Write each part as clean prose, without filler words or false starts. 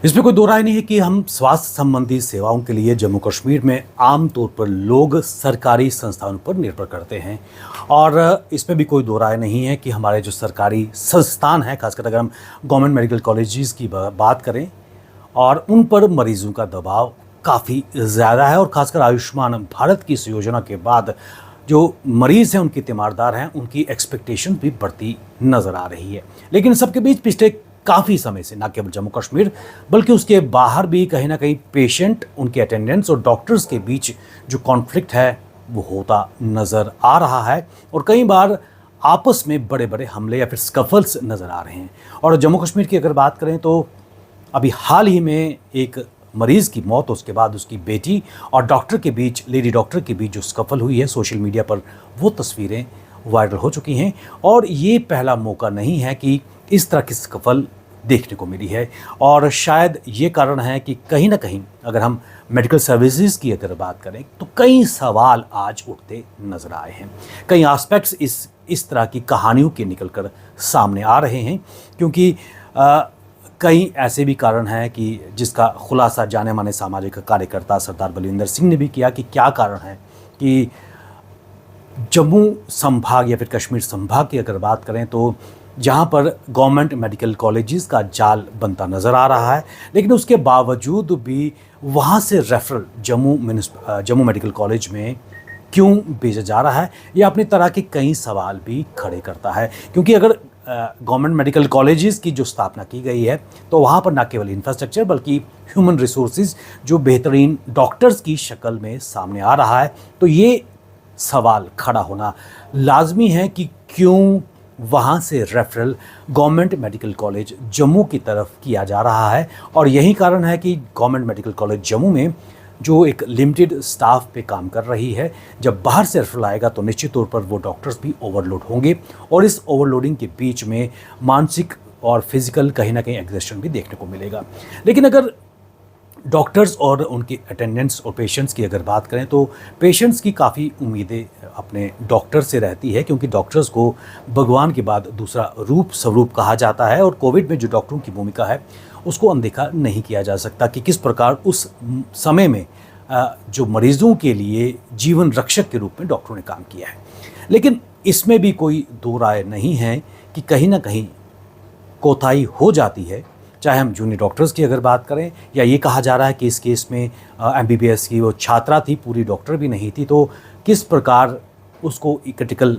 इसमें कोई दो राय नहीं है कि हम स्वास्थ्य संबंधी सेवाओं के लिए जम्मू कश्मीर में आमतौर पर लोग सरकारी संस्थानों पर निर्भर करते हैं। और इसमें भी कोई दो राय नहीं है कि हमारे जो सरकारी संस्थान हैं, खासकर अगर हम गवर्नमेंट मेडिकल कॉलेजेस की बात करें, और उन पर मरीजों का दबाव काफ़ी ज़्यादा है। और खासकर आयुष्मान भारत की इस योजना के बाद जो मरीज़ हैं, उनकी तीमारदार हैं, उनकी एक्सपेक्टेशन भी बढ़ती नज़र आ रही है। लेकिन सबके बीच पिछले काफ़ी समय से, ना केवल जम्मू कश्मीर बल्कि उसके बाहर भी कहीं ना कहीं पेशेंट, उनके अटेंडेंट्स और डॉक्टर्स के बीच जो कॉन्फ्लिक्ट है वो होता नज़र आ रहा है। और कई बार आपस में बड़े बड़े हमले या फिर स्कफल्स नज़र आ रहे हैं। और जम्मू कश्मीर की अगर बात करें तो अभी हाल ही में एक मरीज़ की मौत, उसके बाद उसकी बेटी और डॉक्टर के बीच, लेडी डॉक्टर के बीच जो स्कफल हुई है, सोशल मीडिया पर वो तस्वीरें वायरल हो चुकी हैं। और ये पहला मौका नहीं है कि इस तरह की स्कफल देखने को मिली है। और शायद ये कारण है कि कहीं ना कहीं अगर हम मेडिकल सर्विसेज की अगर बात करें तो कई सवाल आज उठते नज़र आए हैं। कई एस्पेक्ट्स इस तरह की कहानियों के निकल कर सामने आ रहे हैं, क्योंकि कई ऐसे भी कारण हैं कि जिसका खुलासा जाने माने सामाजिक कार्यकर्ता सरदार बलविंदर सिंह ने भी किया कि क्या कारण है कि जम्मू संभाग या फिर कश्मीर संभाग की अगर बात करें तो जहां पर गवर्नमेंट मेडिकल कॉलेजेस का जाल बनता नज़र आ रहा है, लेकिन उसके बावजूद भी वहां से रेफरल जम्मू मेडिकल कॉलेज में क्यों भेजा जा रहा है, यह अपनी तरह के कई सवाल भी खड़े करता है। क्योंकि अगर गवर्नमेंट मेडिकल कॉलेजेस की जो स्थापना की गई है तो वहाँ पर न केवल इंफ्रास्ट्रक्चर बल्कि ह्यूमन रिसोर्सेज जो बेहतरीन डॉक्टर्स की शक्ल में सामने आ रहा है, तो ये सवाल खड़ा होना लाजमी है कि क्यों वहाँ से referral government medical college Jammu की तरफ किया जा रहा है। और यही कारण है कि गवर्नमेंट मेडिकल कॉलेज जम्मू में जो एक लिमिटेड स्टाफ पे काम कर रही है, जब बाहर से रेफरल आएगा तो निश्चित तौर पर वो डॉक्टर्स भी ओवरलोड होंगे। और इस ओवरलोडिंग के बीच में मानसिक और फिजिकल कहीं ना कहीं एग्जॉस्शन भी देखने को मिलेगा। लेकिन अगर डॉक्टर्स और उनके अटेंडेंट्स और पेशेंट्स की अगर बात करें तो पेशेंट्स की काफ़ी उम्मीदें अपने डॉक्टर से रहती है, क्योंकि डॉक्टर्स को भगवान के बाद दूसरा रूप स्वरूप कहा जाता है। और कोविड में जो डॉक्टरों की भूमिका है उसको अनदेखा नहीं किया जा सकता कि किस प्रकार उस समय में जो मरीजों के लिए जीवन रक्षक के रूप में डॉक्टरों ने काम किया है। लेकिन इसमें भी कोई दो राय नहीं है कि कहीं ना कहीं कोताही हो जाती है, चाहे हम जूनियर डॉक्टर्स की अगर बात करें, या ये कहा जा रहा है कि इस केस में एमबीबीएस की वो छात्रा थी, पूरी डॉक्टर भी नहीं थी, तो किस प्रकार उसको क्रिटिकल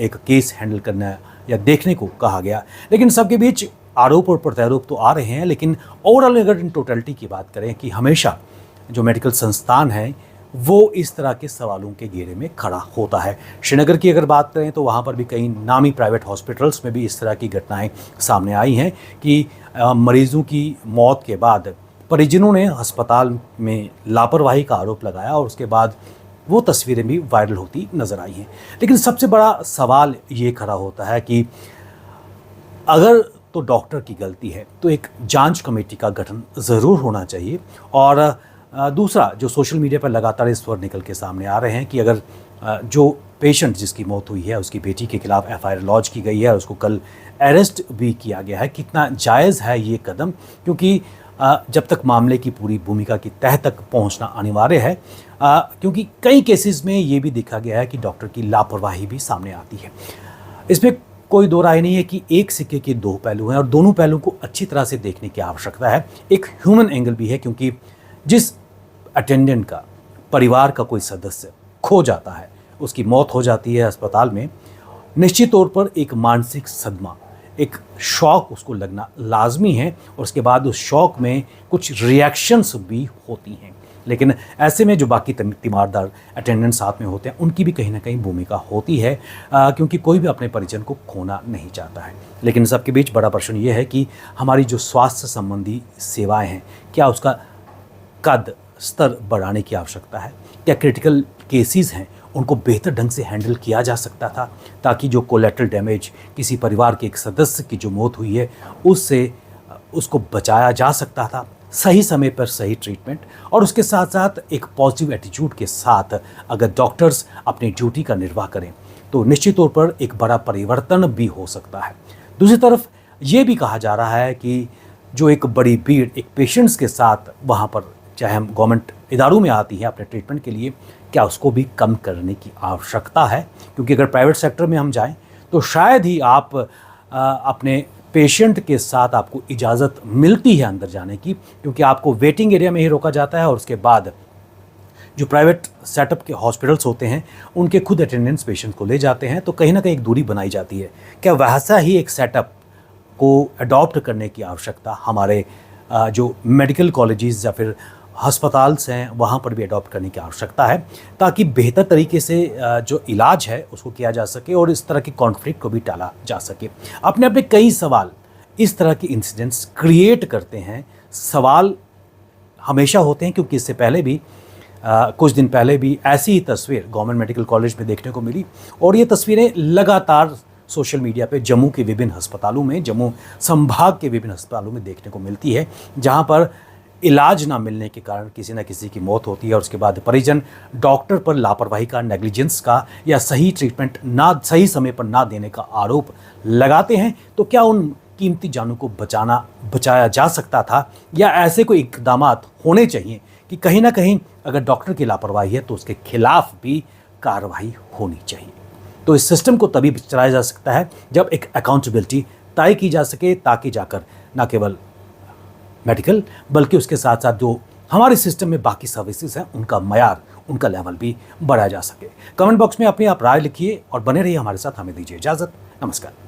एक केस हैंडल करना या देखने को कहा गया। लेकिन सबके बीच आरोप और प्रत्यारोप तो आ रहे हैं। लेकिन ओवरऑल अगर इन टोटलिटी की बात करें कि हमेशा जो मेडिकल संस्थान है वो इस तरह के सवालों के घेरे में खड़ा होता है। श्रीनगर की अगर बात करें तो वहाँ पर भी कई नामी प्राइवेट हॉस्पिटल्स में भी इस तरह की घटनाएं सामने आई हैं कि मरीजों की मौत के बाद परिजनों ने अस्पताल में लापरवाही का आरोप लगाया और उसके बाद वो तस्वीरें भी वायरल होती नज़र आई हैं। लेकिन सबसे बड़ा सवाल ये खड़ा होता है कि अगर तो डॉक्टर की गलती है तो एक जांच कमेटी का गठन ज़रूर होना चाहिए। और दूसरा, जो सोशल मीडिया पर लगातार इस स्वर निकल के सामने आ रहे हैं कि अगर जो पेशेंट जिसकी मौत हुई है उसकी बेटी के खिलाफ एफआईआर लॉन्च की गई है और उसको कल अरेस्ट भी किया गया है, कितना जायज़ है ये कदम, क्योंकि जब तक मामले की पूरी भूमिका की तह तक पहुंचना अनिवार्य है, क्योंकि कई केसेस में ये भी देखा गया है कि डॉक्टर की लापरवाही भी सामने आती है। इसमें कोई दो राय नहीं है कि एक सिक्के के दो पहलू हैं और दोनों पहलुओं को अच्छी तरह से देखने की आवश्यकता है। एक ह्यूमन एंगल भी है, क्योंकि जिस अटेंडेंट का परिवार का कोई सदस्य खो जाता है, उसकी मौत हो जाती है अस्पताल में, निश्चित तौर पर एक मानसिक सदमा, एक शॉक उसको लगना लाजमी है। और उसके बाद उस शॉक में कुछ रिएक्शंस भी होती हैं। लेकिन ऐसे में जो बाकी तीमारदार अटेंडेंट साथ में होते हैं उनकी भी कहीं ना कहीं भूमिका होती है, क्योंकि कोई भी अपने परिजन को खोना नहीं चाहता है। लेकिन सबके बीच बड़ा प्रश्न ये है कि हमारी जो स्वास्थ्य संबंधी सेवाएं हैं, क्या उसका कद स्तर बढ़ाने की आवश्यकता है? क्या क्रिटिकल केसेस हैं उनको बेहतर ढंग से हैंडल किया जा सकता था, ताकि जो कोलेटरल डैमेज, किसी परिवार के एक सदस्य की जो मौत हुई है उससे उसको बचाया जा सकता था? सही समय पर सही ट्रीटमेंट और उसके साथ साथ एक पॉजिटिव एटीट्यूड के साथ अगर डॉक्टर्स अपनी ड्यूटी का निर्वाह करें तो निश्चित तौर पर एक बड़ा परिवर्तन भी हो सकता है। दूसरी तरफ ये भी कहा जा रहा है कि जो एक बड़ी भीड़ एक पेशेंट्स के साथ वहाँ पर चाहे हम गवर्नमेंट इदारों में आती है अपने ट्रीटमेंट के लिए, क्या उसको भी कम करने की आवश्यकता है? क्योंकि अगर प्राइवेट सेक्टर में हम जाएं तो शायद ही आप अपने पेशेंट के साथ आपको इजाज़त मिलती है अंदर जाने की, क्योंकि आपको वेटिंग एरिया में ही रोका जाता है और उसके बाद जो प्राइवेट सेटअप के हॉस्पिटल्स होते हैं उनके खुद अटेंडेंट्स पेशेंट को ले जाते हैं, तो कहीं ना कहीं एक दूरी बनाई जाती है। क्या वैसा ही एक सेटअप को अडॉप्ट करने की आवश्यकता हमारे जो मेडिकल कॉलेजेस या फिर अस्पताल्स हैं वहाँ पर भी अडॉप्ट करने की आवश्यकता है, ताकि बेहतर तरीके से जो इलाज है उसको किया जा सके और इस तरह के कॉन्फ्लिक्ट को भी टाला जा सके। अपने अपने कई सवाल इस तरह के इंसिडेंट्स क्रिएट करते हैं। सवाल हमेशा होते हैं क्योंकि इससे पहले भी कुछ दिन पहले भी ऐसी ही तस्वीर गवर्नमेंट मेडिकल कॉलेज में देखने को मिली और ये तस्वीरें लगातार सोशल मीडिया पे जम्मू के विभिन्न अस्पतालों में, जम्मू संभाग के विभिन्न अस्पतालों में देखने को मिलती है, जहां पर इलाज ना मिलने के कारण किसी न किसी की मौत होती है और उसके बाद परिजन डॉक्टर पर लापरवाही का, नेग्लिजेंस का या सही ट्रीटमेंट ना सही समय पर ना देने का आरोप लगाते हैं। तो क्या उन कीमती जानों को बचाया जा सकता था, या ऐसे कोई इकदाम होने चाहिए कि कहीं ना कहीं अगर डॉक्टर की लापरवाही है तो उसके खिलाफ भी कार्रवाई होनी चाहिए? तो इस सिस्टम को तभी चलाया जा सकता है जब एक अकाउंटेबिलिटी तय की जा सके, ताकि जाकर न केवल मेडिकल बल्कि उसके साथ साथ जो हमारे सिस्टम में बाकी सर्विसेज हैं उनका मयार, उनका लेवल भी बढ़ाया जा सके। कमेंट बॉक्स में अपनी आप राय लिखिए और बने रहिए हमारे साथ। हमें दीजिए इजाज़त। नमस्कार।